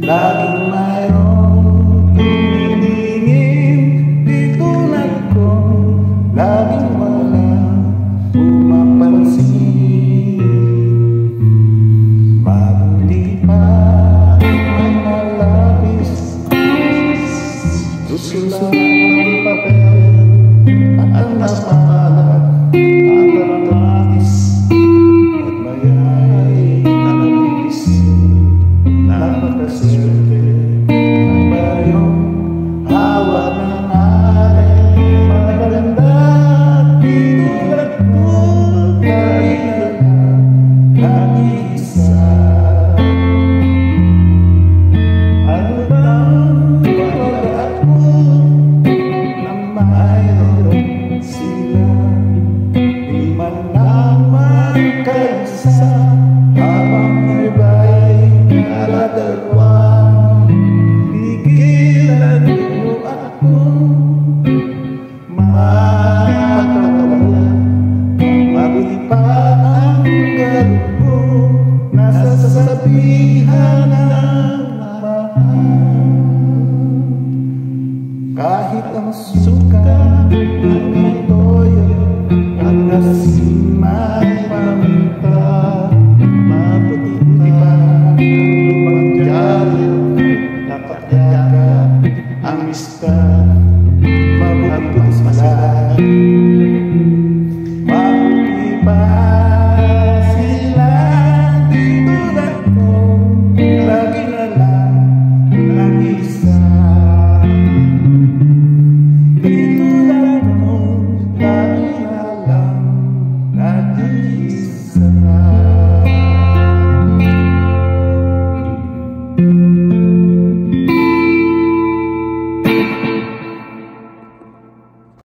Laging mayroong tumingin di tulad ko, laging walang pumapansin. Mabuti pa may malapis, susulat ng papel at ang napalat ang kamatis, at mayay nananipis. Napakaswerte ng bayong hawak ng aking maganda, di tulad ko tayo nag-iisa. Ano bang pag-aat mo na mayroon sila, di man lang magkaisa, habang iba'y naladalwa. Pigilan mo ako mapagkawala. Mabuti pa ang galubo, nasasabihan ng mahal. Kahit ang